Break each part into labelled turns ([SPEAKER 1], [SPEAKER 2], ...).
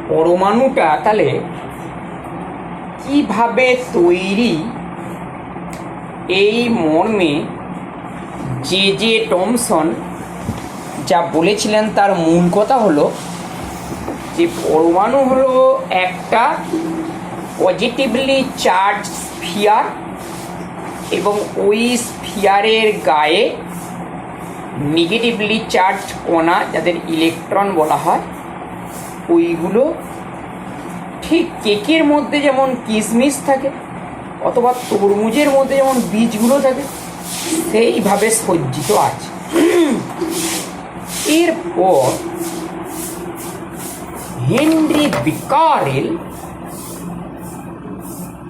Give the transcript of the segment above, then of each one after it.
[SPEAKER 1] পরমাণুটা তাহলে কিভাবে তৈরি, এই মর্মে জে টমসন যা বলেছিলেন তার মূল কথা হলো যে পরমাণু হলো একটা পজিটিভলি চার্জ স্ফিয়ার এবং ওই স্ফিয়ারের গায়ে নেগেটিভলি চার্জ কণা, যাদের ইলেকট্রন বলা হয়, ওইগুলো ঠিক কেকের মধ্যে যেমন কিশমিশ থাকে অথবা তরমুজের মধ্যে যেমন বীজগুলো থাকে সেইভাবে সজ্জিত আছে। এরপর হেনরি বিকারেল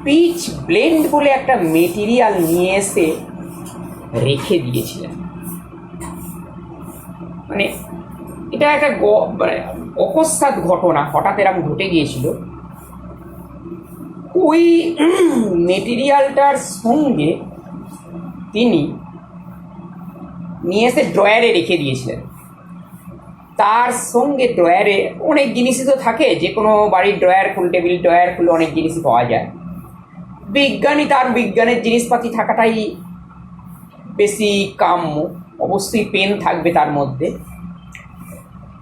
[SPEAKER 1] পিচ ব্লেন্ড বলে একটা মেটেরিয়াল নিয়ে এসে রেখে দিয়েছিলেন। মানে এটা একটা অকস্মাৎ ঘটনা, হঠাৎ এরকম ঘটে গিয়েছিল। ওই মেটেরিয়ালটার সঙ্গে তিনি নিয়ে এসে ড্রয়ারে রেখে দিয়েছিলেন। তার সঙ্গে ড্রয়ারে অনেক জিনিসই তো থাকে, যে কোনো বাড়ির ড্রয়ার খুলে, টেবিল ড্রয়ার খুলে অনেক জিনিসই পাওয়া যায়। বিজ্ঞানী তার বিজ্ঞানের জিনিসপাতি থাকাটাই বেশি কাম্য, অবশ্যই পেন থাকবে তার মধ্যে।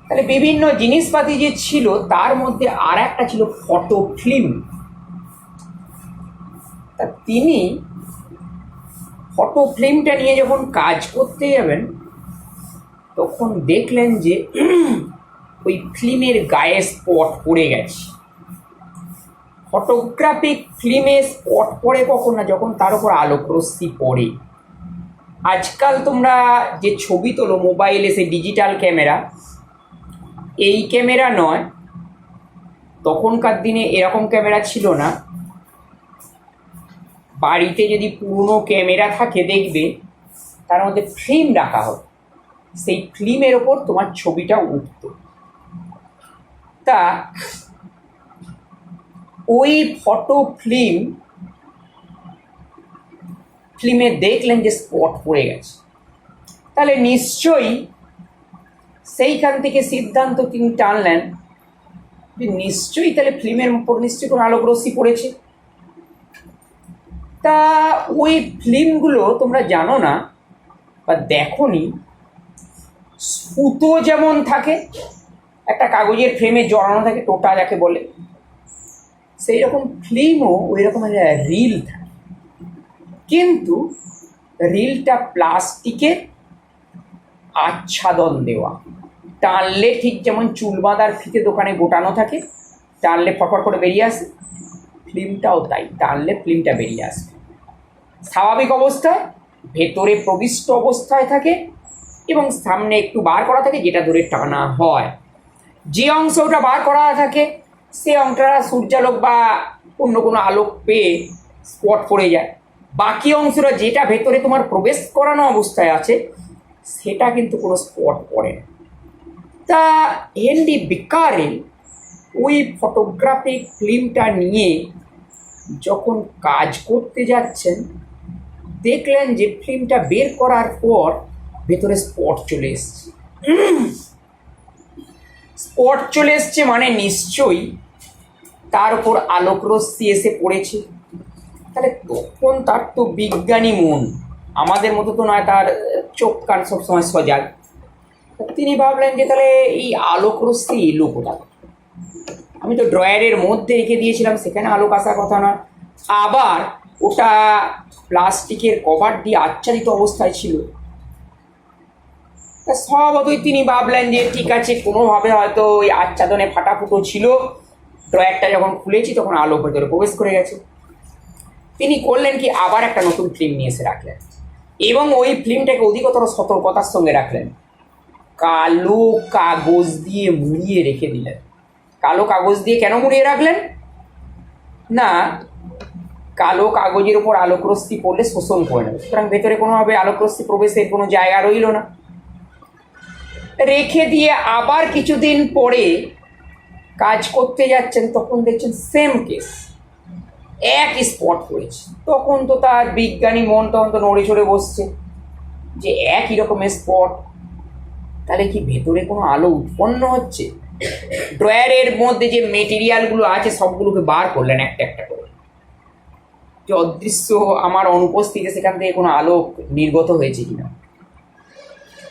[SPEAKER 1] তাহলে বিভিন্ন জিনিসপাতি যে ছিল তার মধ্যে আর একটা ছিল ফটো ফিল্ম। তা তিনি ফটো ফিল্মটা নিয়ে যখন কাজ করতে যাবেন তখন দেখলেন যে ওই ফিল্মের গায়ে স্পট পড়ে গেছে। ফটোগ্রাফিক ফিল্মে স্পট পড়ে কখন না, যখন তার উপর আলোকরশ্মি পড়ে। আজকাল তোমরা যে ছবি তোলো মোবাইলে, সে ডিজিটাল ক্যামেরা, এই ক্যামেরা নয়, তখনকার দিনে এরকম ক্যামেরা ছিল না। বাড়িতে যদি পুরনো ক্যামেরা থাকে দেখবে তার মধ্যে ফিল্ম রাখা হয়, সেই ফিল্মের ওপর তোমার ছবিটা উঠত। তা ওই ফটো ফিল্মে দেখলেন যে স্পট পড়ে গেছে। তাহলে নিশ্চয়ই সেইখান থেকে সিদ্ধান্ত তিনি টানলেন যে নিশ্চয়ই তাহলে ফিল্মের উপর নিশ্চয়ই কোনো আলোকরশ্মি পড়েছে। তা ওই ফিল্মগুলো তোমরা জানো না বা দেখোনি, সুতো যেমন থাকে একটা কাগজের ফ্রেমে জড়ানো থাকে, টোটা যাকে বলে, সেই রকম ফিল্মও ওই রকমের রিল থাকে, কিন্তু রিলটা প্লাস্টিকের আচ্ছাদন দেওয়া। টানলে ঠিক যেমন চুল বাঁধার ফিতে দোকানে গোটানো থাকে, টানলে ফটফট করে বেরিয়ে আসে, ফিল্মটাও তাই, টানলে ফিল্মটা বেরিয়ে আসে। স্বাভাবিক অবস্থায় ভেতরে প্রবিষ্ট অবস্থায় থাকে এবং সামনে একটু বার করা থাকে, যেটা ধরে টানা হয়। যে অংশটা বার করা থাকে সে অংশটা সূর্যালোক বা অন্য কোনো আলোক পেয়ে স্পট পড়ে যায়। বাকি অংশটা যেটা ভেতরে তোমার প্রবেশ করানো অবস্থায় আছে সেটা কিন্তু কোনো স্পট পড়ে না। তা হেনরি বিকারেল ওই ফটোগ্রাফিক ফিল্মটা নিয়ে যখন কাজ করতে যাচ্ছেন দেখলেন যে ফিল্মটা বের করার পর ভেতরে স্পট চলে এসছে। স্পট চলে এসছে মানে নিশ্চয়ই তার উপর আলোকরশ্মি এসে পড়েছে। তাহলে তখন তার তো বিজ্ঞানী মন, আমাদের মতো তো নয়, তার চোখ কান সবসময় সজাগ। তিনি ভাবলেন যে তাহলে এই আলোকরশ্মি এলো কোথায়? আমি তো ড্রয়ারের মধ্যে রেখে দিয়েছিলাম, সেখানে আলোক আসার কথা না। আবার ওটা প্লাস্টিকের কভার দিয়ে আচ্ছাদিত অবস্থায় ছিল। তা স্বভাবতই তিনি ভাবলেন যে ঠিক আছে, কোনোভাবে হয়তো ওই আচ্ছাদনে ফাটাফুটো ছিল, ড্রয়ারটা যখন খুলেছি তখন আলো ভেতরে প্রবেশ করে গেছে। তিনি করলেন কি, আবার একটা নতুন ফিল্ম নিয়ে এসে রাখলেন এবং ওই ফিল্মটাকে অধিকতর সতর্কতার সঙ্গে রাখলেন। কালো কাগজ দিয়ে মুড়িয়ে রেখে দিলেন। কালো কাগজ দিয়ে কেন মুড়িয়ে রাখলেন না, কালো কাগজের উপর আলোকরশ্মি পড়লে শোষণ করে নেবে, সুতরাং ভেতরে কোনোভাবে আলোকরশ্মি প্রবেশের কোনো জায়গা রইল না। রেখে দিয়ে আবার কিছুদিন পরে কাজ করতে যাচ্ছেন, তখন দেখছেন সেম কেস, এক স্পট পড়েছে। তখন তো তার বিজ্ঞানী মন তখন তো নড়ে চড়ে বসছে যে একই রকমের স্পট, তাহলে কি ভেতরে কোনো আলো উৎপন্ন হচ্ছে? ড্রয়ারের মধ্যে যে মেটেরিয়ালগুলো আছে সবগুলোকে বার করলেন একটা একটা করে, যে অদৃশ্য আমার অনুপস্থিতি সেখান থেকে কোনো আলোক নির্গত হয়েছে কিনা।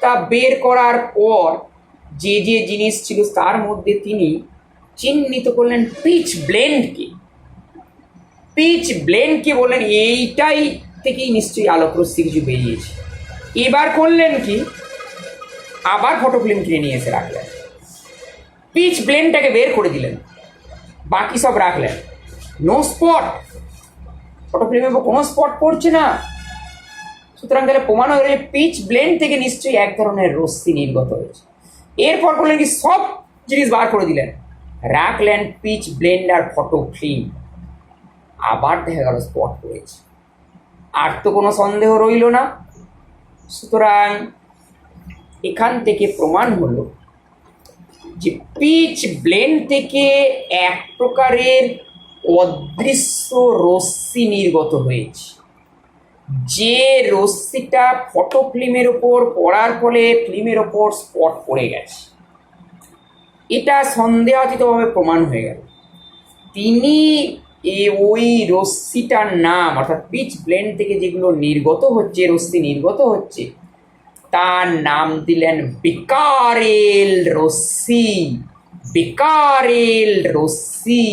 [SPEAKER 1] তা বের করার পর যে যে জিনিস ছিল তার মধ্যে তিনি চিহ্নিত করলেন পিচ ব্লেন্ডকে। পিচ ব্লেন্ডকে বললেন এইটাই থেকেই নিশ্চয়ই আলোক রশ্মি কিছু বেরিয়েছে। এবার করলেন কি, আবার ফটো ফিল্ম কিনে নিয়ে এসে রাখলেন, পিচ ব্লেন্ডটাকে বের করে দিলেন, বাকি সব রাখলেন, নো স্পট, ফটো ফিল্মে কোনো স্পট পড়ছে না। সুতরাং তাহলে প্রমাণ হয়ে গেল পিচ ব্লেন্ড থেকে নিশ্চয়ই এক ধরনের রশ্মি নির্গত হয়েছে। এরপর করলেন কি, সব জিনিস বার করে দিলেন, রাখলেন পিচ ব্লেন্ড আর ফটো ফিল্ম, আবার দেখা গেল স্পট পড়েছে। আর তো কোনো সন্দেহ রইল না। সুতরাং এখান থেকে প্রমাণ হলো যে পিচ ব্লেন্ড থেকে এক প্রকারের অদৃশ্য রশ্মি নির্গত হয়েছে, যে রশ্মিটা ফটো ফিল্মের ওপর পড়ার ফলে ফিল্মের ওপর স্পট পড়ে গেছে। এটা সন্দেহাতীতভাবে প্রমাণ হয়ে গেল। তিনি ওই রশ্মিটার নাম, অর্থাৎ পিচ ব্লেন্ড থেকে যেগুলো নির্গত হচ্ছে, রশ্মি নির্গত হচ্ছে, তার নাম দিলেন বেকারেল রশ্মি। বেকারেল রশ্মি।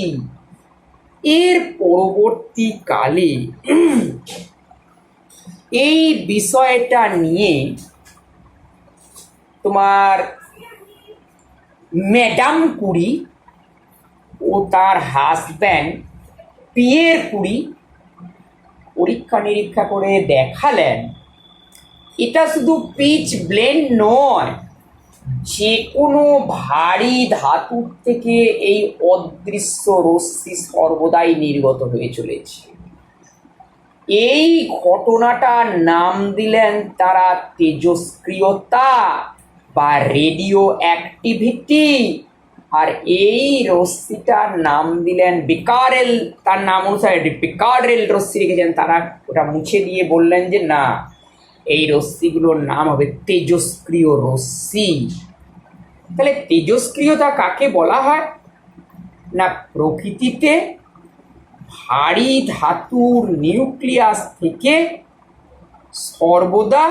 [SPEAKER 1] এর পরবর্তীকালে এই বিষয়টা নিয়ে তোমার ম্যাডাম কুরি ও তার হাজব্যান্ড পিয়ের কুরি পরীক্ষা নিরীক্ষা করে দেখালেন এটা শুধু পিচ ব্লেন্ড নয়, যে কোনো ভারী ধাতুর থেকে এই অদৃশ্য রশ্মি সর্বদাই নির্গত হয়ে চলেছে। এই ঘটনাটার নাম দিলেন তারা তেজস্ক্রিয়তা বা রেডিও অ্যাক্টিভিটি, আর এই রশ্মিটার নাম দিলেন বেকারেল। তার নাম অনুসারে বেকারেল রশ্মি রেখেছেন, তারা ওটা মুছে দিয়ে বললেন যে না, এই রশ্মিগুলোর নাম হবে তেজস্ক্রিয় রশ্মি। তাহলে তেজস্ক্রিয়তা কাকে বলা হয় না, প্রকৃতিতে ভারী ধাতুর নিউক্লিয়াস থেকে সর্বদা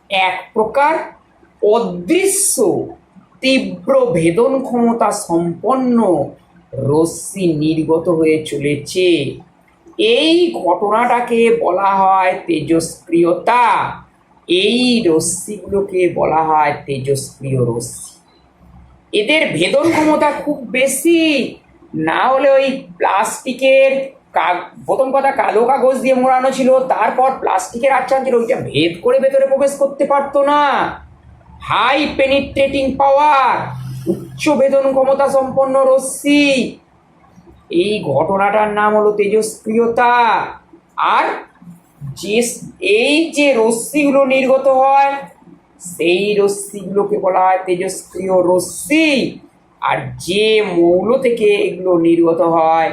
[SPEAKER 1] এক প্রকার অদৃশ্য তীব্র ভেদন ক্ষমতা সম্পন্ন রশ্মি নির্গত হয়ে চলেছে। এই ঘটনাটাকে বলা হয় তেজস্ক্রিয়তা। এই রশ্মিগুলোকে বলা হয় তেজস্ক্রিয় রশ্মি। এদের ভেদন ক্ষমতা খুব বেশি, না হলে ওই প্লাস্টিকের প্রথম কথা কালো কাগজ দিয়ে মোড়ানো ছিল, তারপর প্লাস্টিকের আচ্ছাদন ছিল, ওইটা ভেদ করে ভেতরে প্রবেশ করতে পারতো না। হাই পেনিট্রেটিং পাওয়ার, উচ্চ ভেদন ক্ষমতা সম্পন্ন রশ্মি। এই ঘটনাটার নাম হলো তেজস্ক্রিয়তা। আর এই যে রশ্মিগুলো নির্গত হয় সেই রশ্মিগুলোকে বলা হয় তেজস্ক্রিয় রশ্মি, আর যে মৌল থেকে এগুলো নির্গত হয়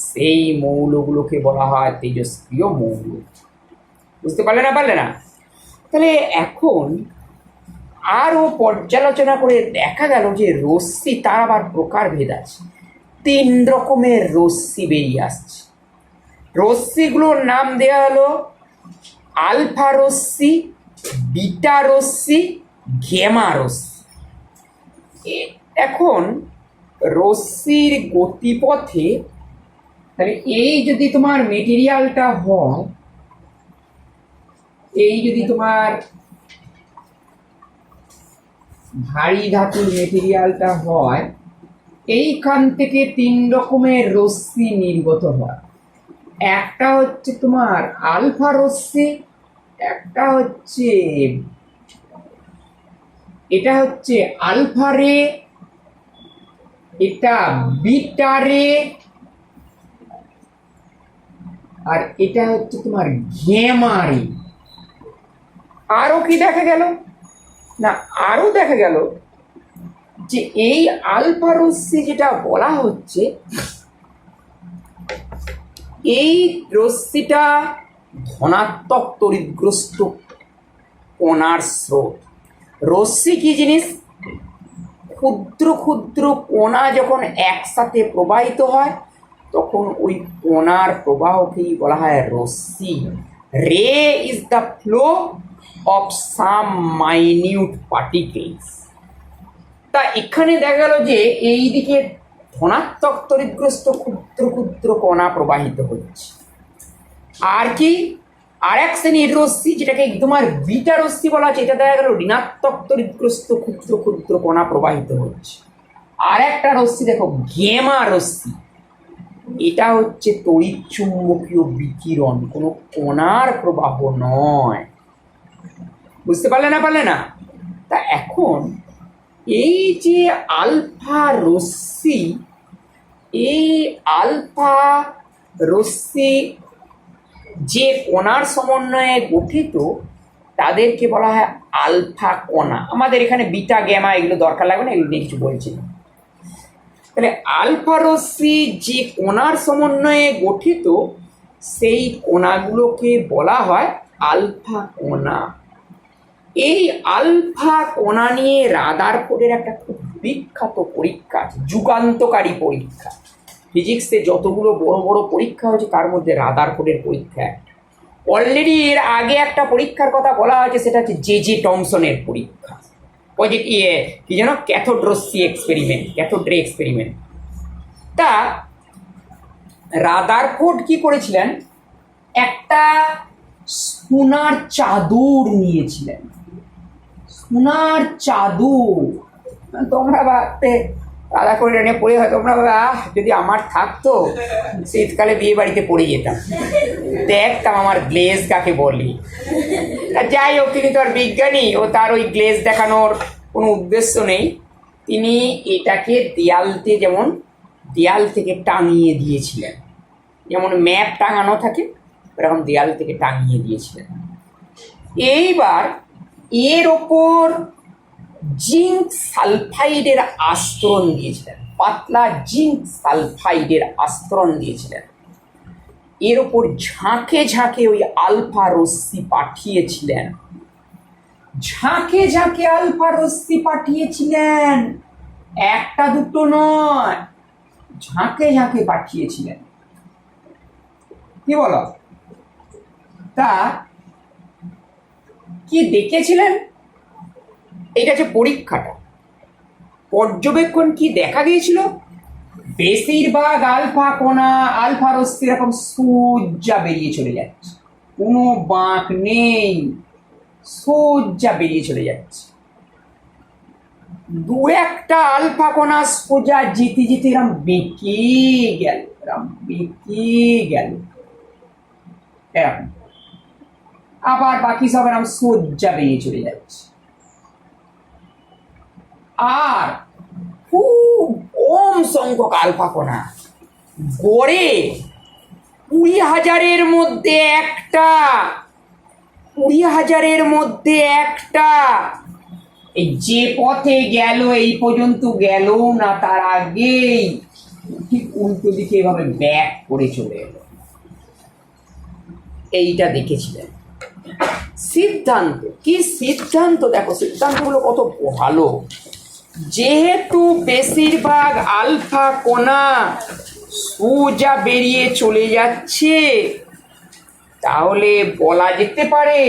[SPEAKER 1] সেই মৌলগুলোকে বলা হয় তেজস্ক্রিয় মৌল। বুঝতে পারলে না? তাহলে এখন আরও পর্যালোচনা করে দেখা গেল যে রশ্মি তার আবার প্রকারভেদ আছে। 3 রকমের রশ্মি বেরিয়ে আসছে। রশ্মিগুলোর নাম দেওয়া হলো আলফা রশ্মি, বিটা রশ্মি, গ্যামা রশ্মি। এখন রশ্মির গতিপথে, তাহলে এই যদি তোমার মেটেরিয়ালটা হয়, এই যদি তোমার ভারী ধাতুর মেটেরিয়ালটা হয়, এইখান থেকে 3 রকমের রশ্মি নির্গত হয়। একটা হচ্ছে তোমার আলফা রশ্মি, একটা হচ্ছে এটা হচ্ছে আলফা রে, এটা বিটা রে, আর এটা হচ্ছে তোমার গ্যামা রে। আরো কি দেখা গেল না, আরো দেখা গেল যে এই আলফা রশ্মি যেটা বলা হচ্ছে, এই রশ্মিটা ধনাত্মক তড়িৎগ্রস্ত কণার স্রোত। রশ্মি কি জিনিস? ক্ষুদ্র ক্ষুদ্র কণা যখন একসাথে প্রবাহিত হয় তখন ওই কণার প্রবাহকেই বলা হয় রশ্মি। রে is the flow of some minute particles. তা এখানে দেখা গেল যে এই দিকে ধনাত্মক তড়িৎগ্রস্ত ক্ষুদ্র ক্ষুদ্র কণা প্রবাহিত হচ্ছে। আর কি আর এক শ্রেণীর রশ্মি যেটাকে তোমার বিটা রশ্মি বলা হচ্ছে, এটা দেখা গেল ঋণাত্মক তড়িৎগ্রস্ত ক্ষুদ্র ক্ষুদ্র কণা প্রবাহিত হচ্ছে। আর একটা রশ্মি দেখো গেমা রশ্মি, এটা হচ্ছে তড়িৎ চুম্বকীয় বিকিরণ, কোনো কণার প্রবাহ নয়। বুঝতে পারলে না? তা এখন এই যে আলফা রশ্মি, এই আলফা রশ্মি যে কণার সমন্বয়ে গঠিত তাদেরকে বলা হয় আলফা কণা। আমাদের এখানে বিটা গ্যামা এগুলো দরকার লাগবে না, এগুলো নিয়ে কিছু বলছি না। তাহলে আলফা রশ্মি যে কণার সমন্বয়ে গঠিত সেই কণাগুলোকে বলা হয় আলফা কণা। এই আলফা কণা নিয়ে রাদারফোর্ডের একটা খুব বিখ্যাত পরীক্ষা আছে, যুগান্তকারী পরীক্ষা। ফিজিক্সে যতগুলো বড় বড় পরীক্ষা হয়েছে তার মধ্যে রাদারফোর্ডের পরীক্ষা একটা। অলরেডি এর আগে একটা পরীক্ষার কথা বলা হয়েছে, সেটা হচ্ছে জে টমসনের পরীক্ষা। কি যেন ক্যাথোড রশ্মি এক্সপেরিমেন্ট, ক্যাথোড রে এক্সপেরিমেন্ট। তা রাদারফোর্ড কি করেছিলেন, একটা সোনার চাদর নিয়েছিলেন। সোনার চাদর, তোমরা ভাবতে রাধা করে এনে পড়ে হয়, তোমরা যদি আমার থাকতো শীতকালে বিয়ে বাড়িতে পড়ে যেতাম, দেখতাম আমার গ্লেজ কাকে বলি। যাই হোক, তিনি তো আর বিজ্ঞানী, ও তার ওই গ্লেজ দেখানোর কোনো উদ্দেশ্য নেই। তিনি এটাকে দেয়ালতে, যেমন দেয়াল থেকে টাঙিয়ে দিয়েছিলেন, যেমন ম্যাপ টাঙানো থাকে এরকম দেয়াল থেকে টাঙিয়ে দিয়েছিলেন। এইবার এর ওপর জিঙ্ক সালফাইডের আস্তরণ দিয়েছিলেন, পাতলা জিঙ্ক সালফাইডের আস্তরণ দিয়েছিলেন। এর ওপর ঝাঁকে ঝাঁকে ওই আলফা রশ্মি পাঠিয়েছিলেন, ঝাঁকে ঝাঁকে আলফা রশ্মি পাঠিয়েছিলেন, একটা দুটো নয়, ঝাঁকে ঝাঁকে পাঠিয়েছিলেন। কি বলো? তা কি দেখেছিলেন? এটা হচ্ছে পরীক্ষাটা। পর্যবেক্ষণ কি দেখা গিয়েছিল, বেশিরভাগ আলফা কণা, আলফা রশ্মি এরকম সোজা বেরিয়ে চলে যাচ্ছে, কোনো বাঁক নেই, সোজা বেরিয়ে চলে যাচ্ছে। দু একটা আলফা কণা সোজা যেতে যেতে এরম বেঁকে গেল, এরম বেঁকে গেল, এরকম। আবার বাকি সব এরম সোজা বেরিয়ে চলে যাচ্ছে। আর খুব কম সংখ্যক আলফা কণা, গড়ে 20,000-এর মধ্যে একটা, 20,000-এর মধ্যে একটা এই যে পথে গেল এই পর্যন্ত গেল না, তার আগেই ঠিক উল্টো দিকে এভাবে ব্যাক করে চলে এলো। এইটা দেখেছিলেন। সিদ্ধান্ত কি? সিদ্ধান্ত দেখো, সিদ্ধান্তগুলো কত ভালো। যেহেতু বেশিরভাগ আলফা কণা সোজা বেরিয়ে চলে যাচ্ছে, তাহলে বলা যেতে পারে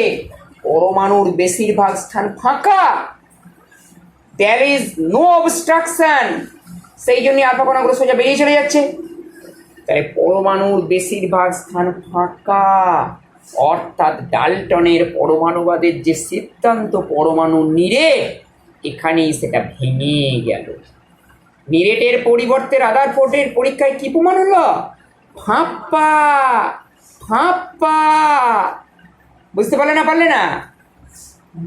[SPEAKER 1] পরমাণুর বেশিরভাগ স্থান ফাঁকা, there is no obstruction, সেই জন্য আলফা কণাগুলো সোজা বেরিয়ে চলে যাচ্ছে। তাই পরমাণুর বেশিরভাগ স্থান ফাঁকা, অর্থাৎ ডাল্টনের পরমাণুবাদের যে সিদ্ধান্ত পরমাণু নিরেট, এখানেই সেটা ভেঙে গেল। নিরেটের পরিবর্তে রাদারফোর্ডের পরীক্ষায় কি প্রমাণ হলো? ফাঁপা, ফাঁপা। বুঝতে পারলে না?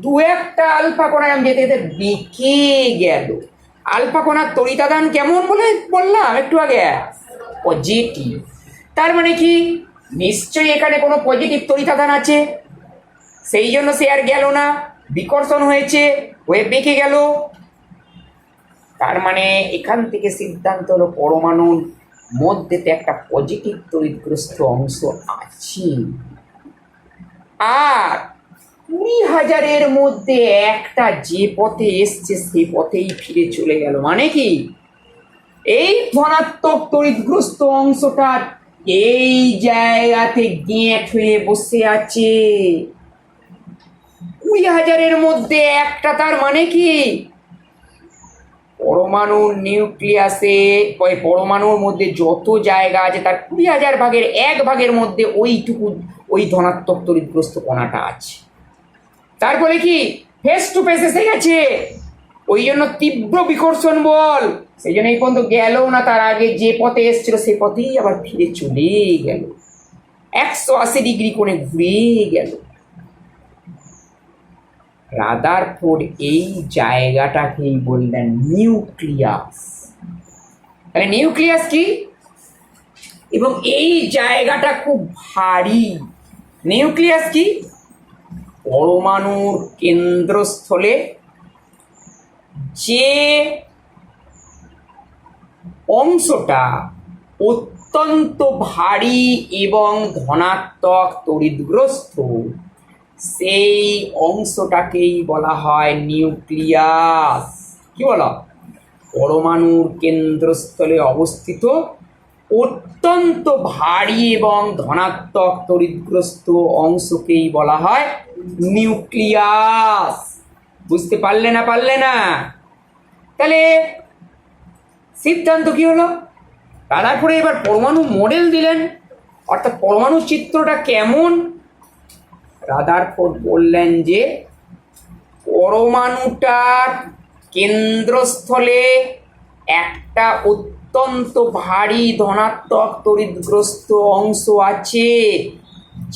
[SPEAKER 1] দু একটা আলফা কণা যেতে যেতে বেঁকে গেল। আলফা কণার তড়িতাদান কেমন বলে বললাম একটু আগে, পজিটিভ। তার মানে কি, নিশ্চয়ই এখানে কোনো পজিটিভ তড়িতাদান আছে, সেই জন্য সে আর গেল না, বিকর্ষণ হয়েছে, হয়ে বেঁকে গেল। তার মানে এখান থেকে সিদ্ধান্ত হলো পরমাণুর মধ্যেতে একটা পজিটিভ তড়িৎগ্রস্ত অংশ আছে। আর 20,000-এর মধ্যে একটা যে পথে এসছে সে পথেই ফিরে চলে গেল। মানে কি, এই ধনাত্মক তড়িৎগ্রস্ত অংশটা এই জায়গাতে গেঁট হয়ে বসে আছে। 20,000-এর মধ্যে একটা, তার মানে কি পরমাণুর নিউক্লিয়াসে ওই পরমাণুর মধ্যে যত জায়গা আছে তার 20,000 ভাগের 1 ভাগের মধ্যে ওইটুকু ওই ধনাত্মক তড়িৎগ্রস্ত কণাটা আছে। তার ফলে কি ফেস টু ফেস এসে গেছে, ওই জন্য তীব্র বিকর্ষণ বল, সেই জন্য এই পর্যন্ত গেল না, তার আগে যে পথে এসেছিল সে পথেই আবার ফিরে চলে গেল, 180 ডিগ্রি কোণে ঘুরে গেল। রাদারফোর্ড এই জায়গাটাকেই বললেন নিউক্লিয়াস। তাহলে নিউক্লিয়াস কি, এবং এই জায়গাটা খুব ভারী। নিউক্লিয়াস কি, পরমাণুর কেন্দ্রস্থলে যে অংশটা অত্যন্ত ভারী এবং ধনাত্মক তড়িৎগ্রস্ত, সেই অংশটাকেই বলা হয় নিউক্লিয়াস। কি বলো, পরমাণুর কেন্দ্রস্থলে অবস্থিত অত্যন্ত ভারী এবং ধনাত্মক তড়িৎগ্রস্ত অংশকেই বলা হয় নিউক্লিয়াস। বুঝতে পারলে না? তাহলে সিদ্ধান্ত কি হলো, তারপরে এবার পরমাণু মডেল দিলেন, অর্থাৎ পরমাণু চিত্রটা কেমন। রাদারফোর্ড বললেন যে পরমাণুটার কেন্দ্রস্থলে একটা অত্যন্ত ভারী ধনাত্মক তড়িৎগ্রস্ত অংশ আছে,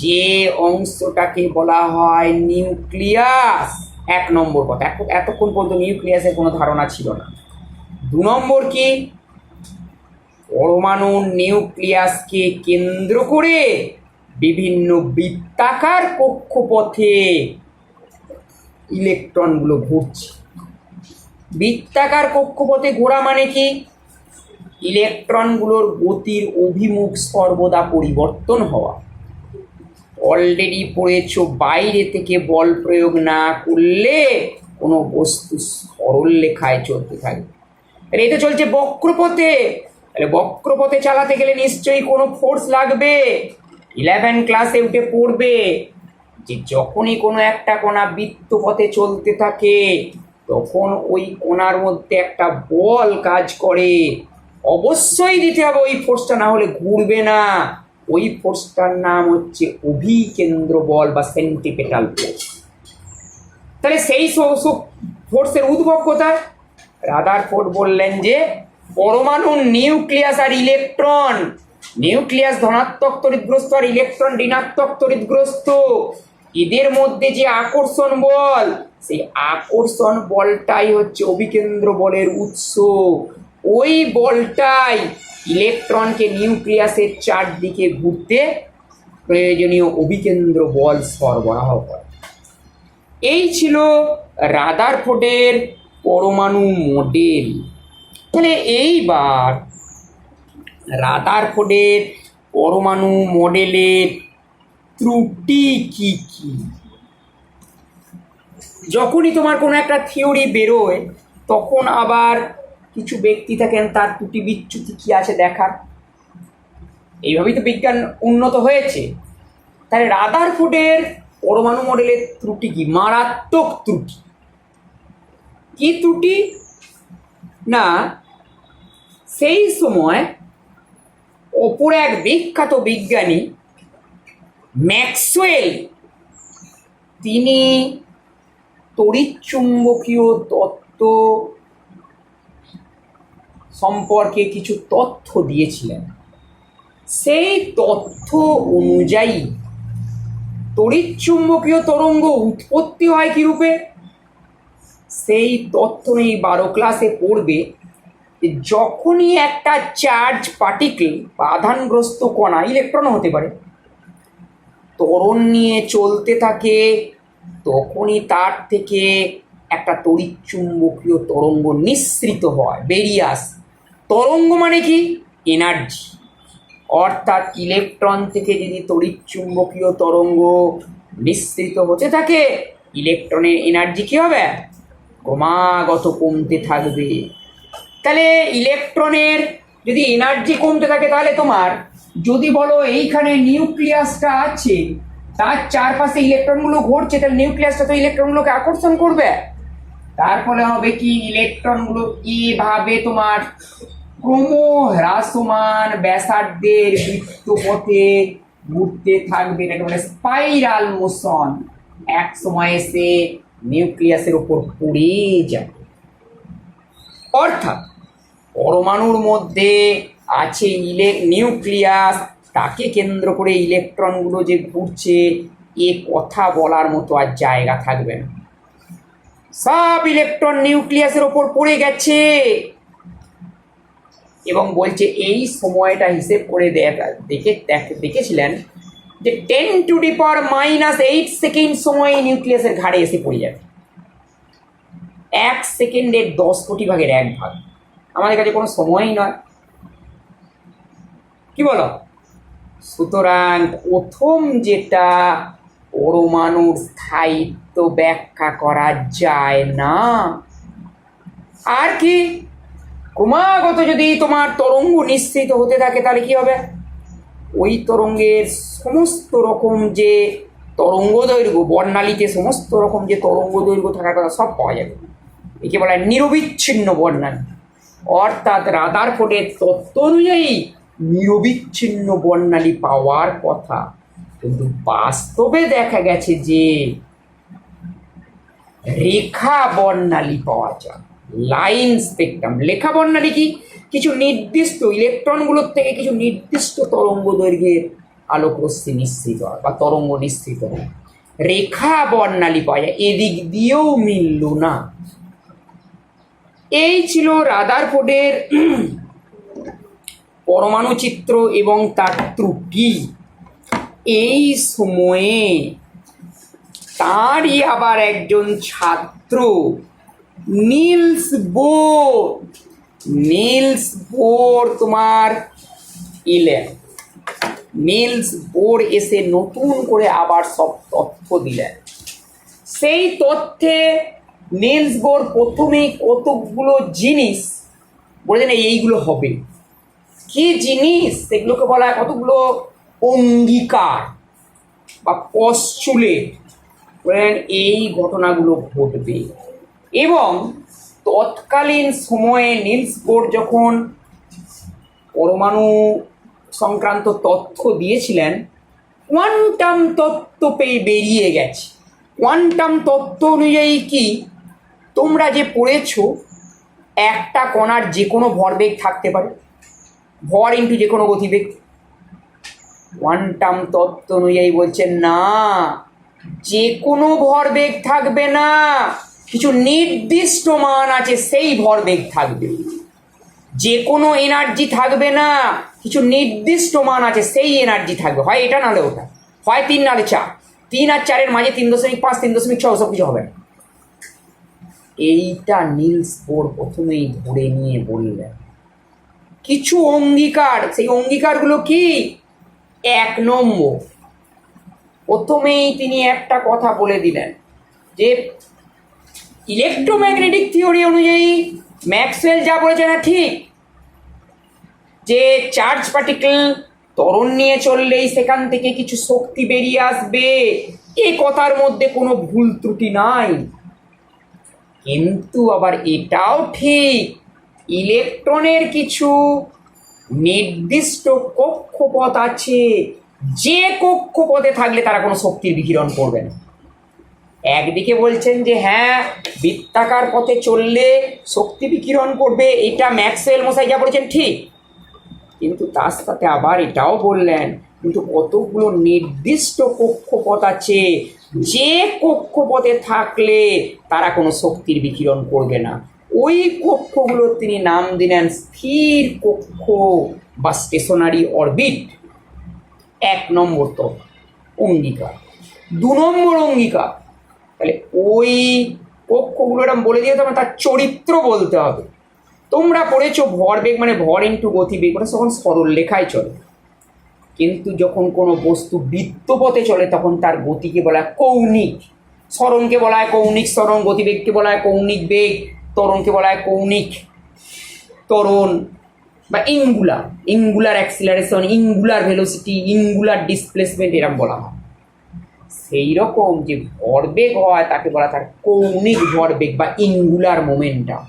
[SPEAKER 1] যে অংশটাকে বলা হয় নিউক্লিয়াস। 1 নম্বর কথা, এতক্ষণ পর্যন্ত নিউক্লিয়াসের কোনো ধারণা ছিল না। 2 নম্বর কি, পরমাণুর নিউক্লিয়াসকে কেন্দ্র করে বিভিন্ন বৃত্তাকার কক্ষপথে ইলেকট্রনগুলো ঘুরছে। বৃত্তাকার কক্ষপথে ঘোরা মানে কি, ইলেকট্রনগুলোর গতির অভিমুখ সর্বদা পরিবর্তন হওয়া। অলরেডি পড়েছ, বাইরে থেকে বল প্রয়োগ না করলে কোনো বস্তু সরল রেখায় চলতে থাকবে। এটা চলছে বক্রপথে, তাহলে বক্রপথে চালাতে গেলে নিশ্চয়ই কোনো ফোর্স লাগবে। 11 ক্লাসে উঠে পড়বে যে যখনই কোনো একটা কণা বৃত্তপথে চলতে থাকে তখন ওই কণার মধ্যে একটা বল কাজ করে, অবশ্যই দিতে হবে ওই ফোর্সটা, না হলে ঘুরবে না। ওই ফোর্সটার নাম হচ্ছে অভিকেন্দ্র বল বা সেন্ট্রিপেটাল ফোর্স। তাহলে সেই ফোর্সের উদ্ভব কোথায়? রাদারফোর্ড বললেন যে পরমাণুর নিউক্লিয়াস আর ইলেকট্রন, নিউক্লিয়াস ধনাত্মক তড়িৎগ্রস্ত আর ইলেকট্রন ঋণাত্মক তড়িৎগ্রস্ত, এদের মধ্যে যে আকর্ষণ বল, সেই আকর্ষণ বলটাই হচ্ছে অভিকেন্দ্র বলের উৎস। ওই বলটাই ইলেকট্রনকে নিউক্লিয়াসের চারদিকে ঘুরতে প্রয়োজনীয় অভিকেন্দ্র বল সরবরাহ করে। এই ছিল রাদারফোর্ডের পরমাণু মডেল। তাহলে এইবার রাদারফোর্ডের পরমাণু মডেলের ত্রুটি কি কি? যখনই তোমার কোনো একটা থিওরি বেরোয় তখন আবার কিছু ব্যক্তি থাকেন তার ত্রুটি বিচ্যুতি কি আছে দেখার। এইভাবেই তো বিজ্ঞান উন্নত হয়েছে। তাহলে রাদারফোর্ডের পরমাণু মডেলের ত্রুটি কি? মারাত্মক ত্রুটি। কি ত্রুটি না, সেই সময় অপর এক বিখ্যাত বিজ্ঞানী ম্যাক্সওয়েল, তিনি তড়িৎচুম্বকীয় তত্ত্ব সম্পর্কে কিছু তথ্য দিয়েছিলেন। সেই তথ্য অনুযায়ী তড়িৎচুম্বকীয় তরঙ্গ উৎপত্তি হয় কি রূপে, সেই তথ্য নিয়ে 12 ক্লাসে পড়বে। যখনই একটা চার্জ পার্টিকেল বা আধানগ্রস্ত কণা, ইলেকট্রন হতে পারে, ত্বরণ নিয়ে চলতে থাকে তখনই তার থেকে একটা তড়িৎচুম্বকীয় তরঙ্গ নিঃসৃত হয়, বেরিয়ে আসে। তরঙ্গ মানে কি? এনার্জি। অর্থাৎ ইলেকট্রন থেকে যদি তড়িৎচুম্বকীয় তরঙ্গ নিঃসৃত হতে থাকে, ইলেকট্রনের এনার্জি কী হবে? ক্রমাগত কমতে থাকবে। তাহলে ইলেকট্রনের যদি এনার্জি কমতে থাকে, তাহলে তোমার যদি বলো এইখানে নিউক্লিয়াসটা আছে, তার চারপাশে ইলেকট্রনগুলো ঘুরছে, তাহলে নিউক্লিয়াসটা তো ইলেকট্রনগুলোকে আকর্ষণ করবে। তার ফলে হবে কি, ইলেকট্রনগুলো এভাবে তোমার ক্রমহ্রাসমান ব্যাসার্ধের বৃত্তপথে ঘুরতে থাকবে। এটাকে বলে স্পাইরাল মোশন। এক সময় এসে নিউক্লিয়াসের উপর পড়ে যাবে। অর্থাৎ পরমাণুর মধ্যে আছে নিউক্লিয়াস, তাকে কেন্দ্র করে ইলেকট্রনগুলো যে ঘুরছে, এ কথা বলার মতো আর জায়গা থাকবে না। সব ইলেকট্রন নিউক্লিয়াসের ওপর পড়ে গেছে এবং বলছে এই সময়টা হিসেব করে দেখেছিলেন যে 10⁻⁻8 সেকেন্ড সময়ে নিউক্লিয়াসের ঘাড়ে এসে পড়ে যাবে। 1 সেকেন্ডের 10 কোটি ভাগের 1 ভাগ। আমাদের কাছে কোনো সময়ই নয়, কি বলো? সুতরাং প্রথম যেটা, পরমাণুর স্থায়িত্ব ব্যাখ্যা করা যায় না। আর কি, ক্রমাগত যদি তোমার তরঙ্গ নিঃসৃত হতে থাকে, তাহলে কি হবে? ওই তরঙ্গের সমস্ত রকম যে তরঙ্গ দৈর্ঘ্য, বর্ণালীতে সমস্ত রকম যে তরঙ্গ দৈর্ঘ্য থাকার কথা সব পাওয়া যাবে। একে বলা হয় নিরবিচ্ছিন্ন বর্ণালী। অর্থাৎ রাদারফোর্ডের তত্ত্ব অনুযায়ী নিরবিচ্ছিন্ন বর্ণালী পাওয়ার কথা, কিন্তু বাস্তবে দেখা গেছে যে রেখা বর্ণালী পাওয়া যায়, লাইন স্পেকট্রাম। রেখা বর্ণালী কি? কিছু নির্দিষ্ট ইলেকট্রনগুলোর থেকে কিছু নির্দিষ্ট তরঙ্গ দৈর্ঘ্যের আলোক রশ্মি নিঃসৃত হয় বা তরঙ্গ নিঃসৃত হয়, রেখা বর্ণালী পাওয়া যায়। এদিক দিয়েও মিলল না। এই ছিল রাদারফোর্ডের পরমাণু চিত্র এবং তার ত্রুটি। এই সময়ে তারই আবার একজন ছাত্র নিলস বোর তোমার নিলস বোর এসে নতুন করে আবার সব তথ্য দিলেন। সেই তথ্যে নিলস বোর প্রথমে কতগুলো জিনিস বলেছেন এইগুলো হবে। কি জিনিস? সেগুলোকে বলা হয় কতগুলো অঙ্গীকার বা পস্টুলেট। বলেন এই ঘটনাগুলো ঘটবে। এবং তৎকালীন সময়ে নিলস বোর যখন পরমাণু সংক্রান্ত তথ্য দিয়েছিলেন, কোয়ান্টাম তত্ত্ব পেয়ে বেরিয়ে গেছে। কোয়ান্টাম তত্ত্ব অনুযায়ী কি, তোমরা যে পড়েছো একটা কণার যে কোনো ভরবেগ থাকতে পারে, ভর ইন্টু যে কোনো গতিবেগ। কোয়ান্টাম তত্ত্ব অনুযায়ী বলছেন না, যে কোনো ভরবেগ থাকবে না, কিছু নির্দিষ্ট মান আছে সেই ভরবেগ থাকবে। যে কোনো এনার্জি থাকবে না, কিছু নির্দিষ্ট মান আছে সেই এনার্জি থাকবে। হয় এটা নাহলে ওটা, হয় 3 নাহলে 4। 3 আর 4-এর মাঝে 3.5 3.6 সব কিছু হবে না। এইটা নিলস বোর প্রথমেই ধরে নিয়ে বললেন কিছু অঙ্গীকার। সেই অঙ্গীকারগুলো কি? 1 নম্বর, প্রথমেই তিনি একটা কথা বলে দিলেন যে ইলেকট্রোম্যাগনেটিক থিওরি অনুযায়ী ম্যাক্সওয়েল যা বলেছে না ঠিক, যে চার্জ পার্টিকেল ত্বরণ নিয়ে চললেই সেখান থেকে কিছু শক্তি বেরিয়ে আসবে, এ কথার মধ্যে কোনো ভুল ত্রুটি নাই। কিন্তু আবার এটাও ঠিক, ইলেকট্রনের কিছু নির্দিষ্ট কক্ষপথ আছে, যে কক্ষপথে থাকলে তারা কোনো শক্তির বিকিরণ করবে না। একদিকে বলছেন যে হ্যাঁ, বৃত্তাকার পথে চললে শক্তি বিকিরণ করবে, এটা ম্যাক্সওয়েল মশাই যা বলেছেন ঠিক, কিন্তু তার সাথে আবার এটাও বললেন কিন্তু কতগুলো নির্দিষ্ট কক্ষপথ আছে, যে কক্ষপথে থাকলে তারা কোনো শক্তির বিকিরণ করবে না। ওই কক্ষগুলোর তিনি নাম দিলেন স্থির কক্ষ বা স্টেশনারি অরবিট। 1 নম্বর তো অঙ্গীকার। 2 নম্বর অঙ্গীকার, তাহলে ওই কক্ষগুলো এরকম বলে দিয়ে তবে তার চরিত্র বলতে হবে। তোমরা পড়েছো ভরবেগ মানে ভর ইন্টু গতিবেগ, ওটা তখন সরল লেখায় চলে। কিন্তু যখন কোনো বস্তু বৃত্তপথে চলে তখন তার গতিকে বলা হয় কৌণিক। সরণকে বলা হয় কৌণিক সরণ, গতিবেগকে বলা হয় কৌণিক বেগ, ত্বরণকে বলা হয় কৌণিক ত্বরণ বা ইঙ্গুলার অ্যাক্সিলারেশন, ইঙ্গুলার ভেলোসিটি, ইঙ্গুলার ডিসপ্লেসমেন্ট এরকম বলা হয়। সেই রকম যে ভরবেগ হয় তাকে বলা তার কৌণিক ভরবেগ বা ইঙ্গুলার মোমেন্টাম।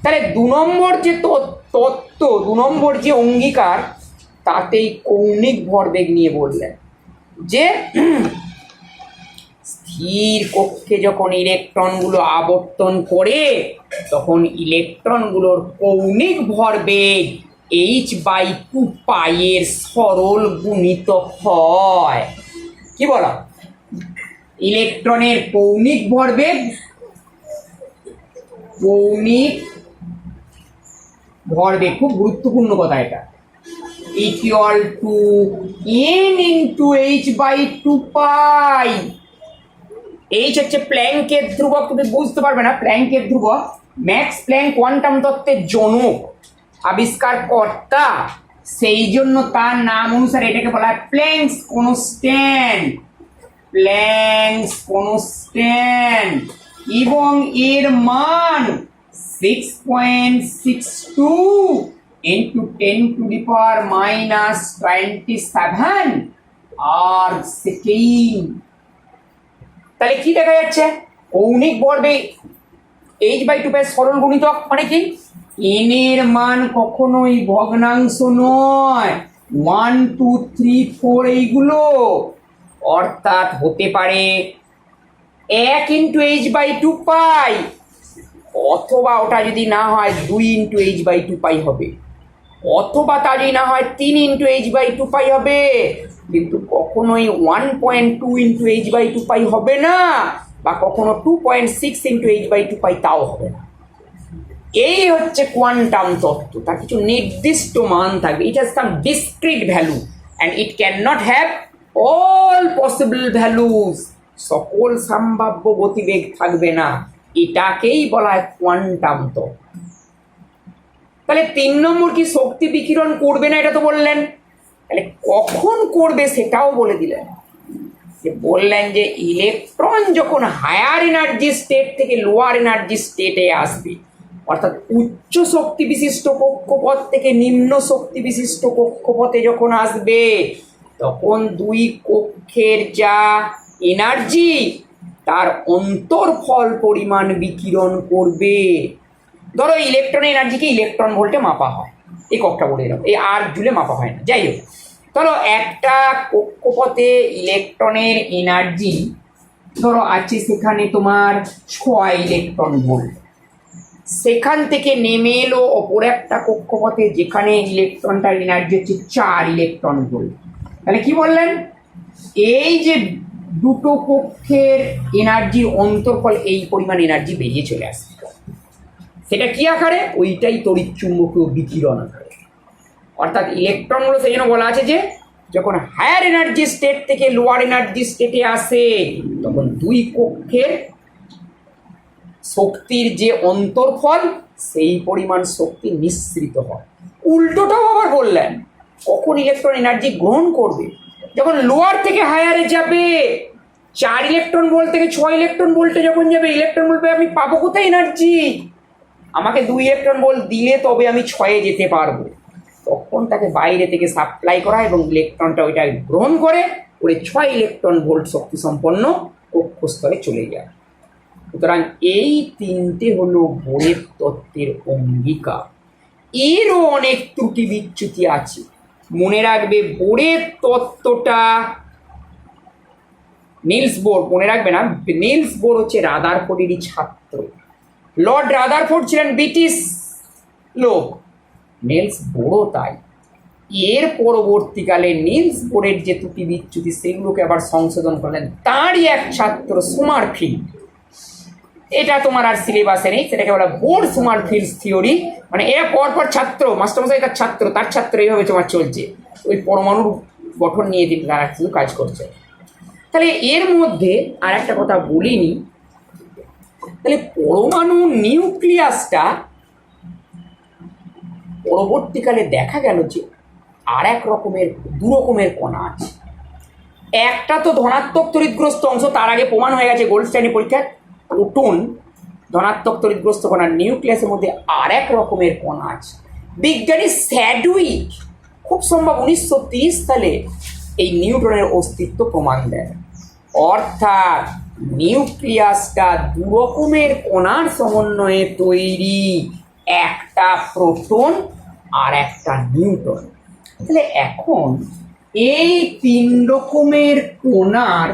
[SPEAKER 1] তাহলে 2 নম্বর যে তত্ত্ব, 2 নম্বর যে অঙ্গীকার, তাতেই কৌণিক ভরবেগ নিয়ে বললেন যে স্থির কক্ষে যখন ইলেকট্রনগুলো আবর্তন করে তখন ইলেকট্রনগুলোর কৌণিক ভরবেগ h/2π এর সরল গুণিতক হয়। কি বলা? ইলেকট্রনের কৌণিক ভরবেগ, খুব গুরুত্বপূর্ণ কথা এটা, equal to n into h/2π। H হচ্ছে প্ল্যাঙ্কের ধ্রুবক, তুমি বুঝতে পারবে না প্ল্যাঙ্কের ধ্রুবক। ম্যাক্স প্ল্যাঙ্ক কোয়ান্টাম তত্ত্বের জনক, আবিষ্কার কর্তা, সেই জন্য তার নাম অনুসারে এটাকে বলা হয় প্ল্যাঙ্কস কনস্ট্যান্ট। এবং এর মান 6.62 ইন্টু 10⁻⁻27 আর সেকেন্ড। তাহলে কি দেখা যাচ্ছে? কৌণিক ভরবেগ h/2π সরল গুণিতক মানে কি? n এর মান কখনোই ভগ্নাংশ নয়, 1 2 3 4 এইগুলো, অর্থাৎ হতে পারে 1 ইন্টু h/2π, অথবা ওটা যদি না হয় 2 ইন্টু h/2π হবে, অথবা তা যদি না হয় 3 ইন্টু h/2π হবে, কিন্তু কখনোই 1.2 ইন্টু h/2π হবে না, বা কখনো 2.6 ইন্টু h/2π তাও হবে না। এই হচ্ছে কোয়ান্টাম তত্ত্ব, তার কিছু নির্দিষ্ট মান থাকবে। It has some discrete value and it can not have all possible values. সকল সম্ভাব্য গতিবেগ থাকবে না, এটাকেই বলা হয় কোয়ান্টাম তত্ত্ব। তাহলে 3 নম্বর কি শক্তি বিকিরণ করবে না, এটা তো বললেন। তাহলে কখন করবে সেটাও বলে দিলেন। বললেন যে ইলেকট্রন যখন হায়ার এনার্জি স্টেট থেকে লোয়ার এনার্জি স্টেটে আসবে, অর্থাৎ উচ্চ শক্তি বিশিষ্ট কক্ষপথ থেকে নিম্ন শক্তি বিশিষ্ট কক্ষপথে যখন আসবে, তখন 2 কক্ষের যা এনার্জি তার অন্তর্ফল পরিমাণ বিকিরণ করবে। ধরো ইলেকট্রনের এনার্জিকে ইলেকট্রন ভোল্টে মাপা হয়, এই কক্ষটা বলে দিলাম, এই আর জুলে মাপা হয় না, যাই হোক। ধরো একটা কক্ষপথে ইলেকট্রনের এনার্জি ধরো আছে সেখানে তোমার 6 ইলেকট্রন ভোল্ট, সেখান থেকে নেমে এলো অপর একটা কক্ষপথে যেখানে ইলেকট্রনটার এনার্জি হচ্ছে 4 ইলেকট্রন ভোল্ট। তাহলে কি বললেন? এই যে দুটো কক্ষের এনার্জির অন্তর্ফল এই পরিমাণ এনার্জি বেরিয়ে চলে আসবে। সেটা কি আকারে? ওইটাই তড়িৎ চুম্বকীয় বিকিরণ আকারে। অর্থাৎ ইলেকট্রনগুলো সেই জন্য বলা আছে যে যখন হায়ার এনার্জি স্টেট থেকে লোয়ার এনার্জি স্টেটে আসে তখন 2 কক্ষের শক্তির যে অন্তর্ফল সেই পরিমাণ শক্তি নিঃসৃত হয়। উল্টোটাও আবার বললেন, কখন ইলেকট্রন এনার্জি গ্রহণ করবে? যখন লোয়ার থেকে হায়ারে যাবে, 4 ইলেকট্রন ভোল্ট থেকে 6 ইলেকট্রন ভোল্টে যখন যাবে, ইলেকট্রন বলবে আমি পাবো কোথায় এনার্জি? আমাকে 2 ইলেকট্রন ভোল্ট দিলে তবে আমি 6-এ যেতে পারবো। তখন তাকে বাইরে থেকে সাপ্লাই করা এবং ইলেকট্রনটা ওইটা গ্রহণ করে 6 ইলেকট্রন ভোল্ট শক্তি সম্পন্ন কক্ষস্তরে চলে যায়। সুতরাং এই 3টে হলো বোরের তত্ত্বের অঙ্গীকার। এরও অনেক ত্রুটি বিচ্যুতি আছে, মনে রাখবে। বোরের তত্ত্বটা নিলস বোর, মনে রাখবে না, নিলস বোর হচ্ছে রাদারফোর্ডেরই ছাত্র। লর্ড রাদারফোর্ড ছিলেন ব্রিটিশ লোক, নিলস বোরও তাই। এর পরবর্তীকালে নিলস বোরের যে ত্রুটি বিচ্যুতি সেগুলোকে আবার সংশোধন করলেন তারই এক ছাত্র সোমারফিল্ড। এটা তোমার আর সিলেবাসে নেই, সেটাকে বলা বোর সোমারফিল্ডস থিওরি। মানে এরা পরপর ছাত্র, মাস্টারমশাই তার ছাত্র, তার ছাত্র, এইভাবে তোমার চলছে। ওই পরমাণুর গঠন নিয়ে তারা শুধু কাজ করছে। তাহলে এর মধ্যে আর একটা কথা বলিনি, তাহলে পরমাণু নিউক্লিয়াসটা পরবর্তীকালে দেখা গেল যে আর এক রকমের দু রকমের কণা আছে। একটা তো ধনাত্মক তড়িৎগ্রস্ত অংশ, তার আগে প্রমাণ হয়ে গেছে গোল্ডস্টাইনের পরীক্ষায়, প্রোটন ধনাত্মক তড়িৎগ্রস্ত কণা। নিউক্লিয়াসের মধ্যে আর এক রকমের কণা আছে। বিজ্ঞানী স্যাডউইক খুব সম্ভব 1930 সালে এই নিউট্রনের অস্তিত্ব প্রমাণ দেয়। অর্থাৎ নিউক্লিয়াসটা দু রকমের কণার সমন্বয়ে তৈরি, একটা প্রোটন আর একটা নিউট্রন। তাহলে এখন এই তিন রকমের কণার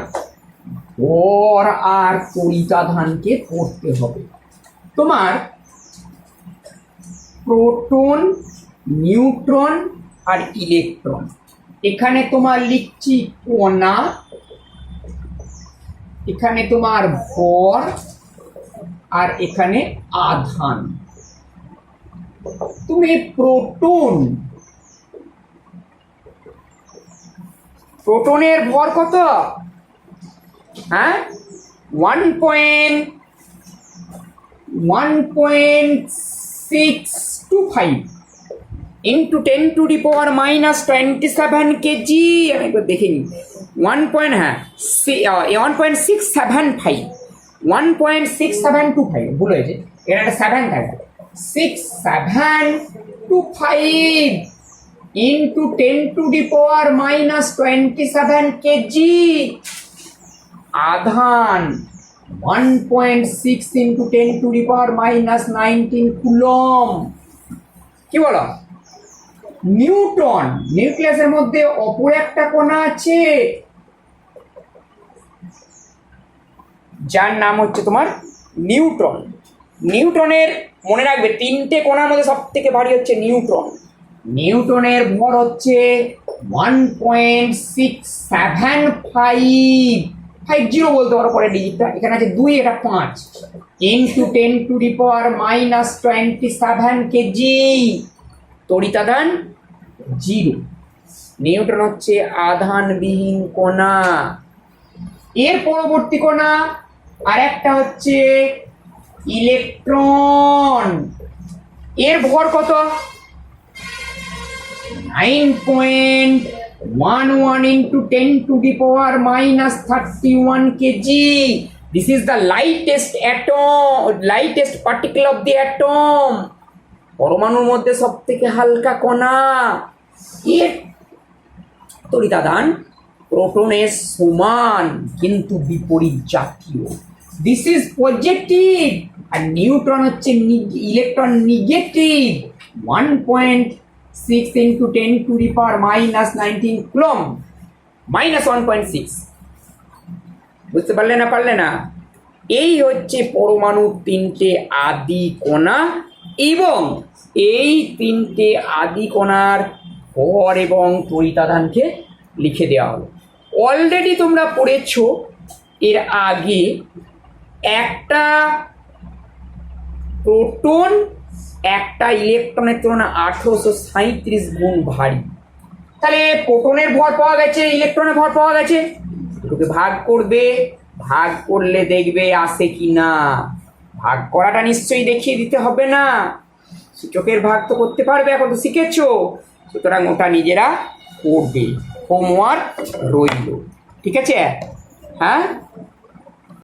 [SPEAKER 1] ভর আর তড়িতাধানকে পড়তে হবে। তোমার প্রোটন, নিউট্রন আর ইলেকট্রন, এখানে তোমার লিখছি কণা, এখানে তোমার ভর আর এখানে আধান। তুমি প্রোটনের ভর কত? হ্যাঁ, 1.625 ইন্টু 10⁻⁻27 কেজি। আমি একবার দেখে নিই। 1.675 ভুল হয়েছে, এটা একটা 7 থাকবে। 6725 ইন্টু 10⁻⁻27 কেজি। আধান 1.6 ইন্টু 10⁻⁻19 কুলম। কি বলো? নিউটন, নিউক্লিয়াসের মধ্যে অপর একটা কণা আছে যার নাম হচ্ছে তোমার নিউট্রন। নিউটনের মনে রাখবে তিনটে কণার মধ্যে সব থেকে ভারী হচ্ছে নিউট্রন। নিউটনের ভর হচ্ছে 1.675 বলতে পারো পরে ডিজিটটা, এখানে আছে 2, এটা 5 ইন্টু 10⁻⁻27 কেজি। তড়িতাধান 0। নিউটন হচ্ছে আধানবিহীন কণা। এর পরবর্তী কণা আর একটা হচ্ছে ইলেকট্রন। এর ভর কত? 9.11 into 10⁻31 KG. This is the lightest particle of the atom. পরমাণুর মধ্যে সব থেকে হালকা কণা। এর তড়িতাধান প্রোটনের সমান কিন্তু বিপরীত জাতীয়। This is positive. আর নিউট্রন হচ্ছে ইলেকট্রন নেগেটিভ। 1.6 into 10⁻⁻19 coulomb, -1.6। বুঝতে পারলে না? এই হচ্ছে পরমাণুর তিনটে আদি কণা, এবং এই তিনটে আদি কণার ভর এবং তড়িতাধানকে লিখে দেওয়া হলো। অলরেডি তোমরা পড়েছো এর আগে, একটা প্রোটন একটা ইলেকট্রনের তুলনায় 1837 গুণ ভারী। তাহলে প্রোটনের ভর পাওয়া গেছে, ইলেকট্রনের ভর পাওয়া গেছে, দুটোকে ভাগ করবে, ভাগ করলে দেখবে আসে কি না। ভাগ করাটা নিশ্চয়ই দেখিয়ে দিতে হবে না, সূচকের ভাগ তো করতে পারবে, এখন তো শিখেছো, সুতরাং ওটা নিজেরা করবে, হোমওয়ার্ক রইল। ঠিক আছে? হ্যাঁ।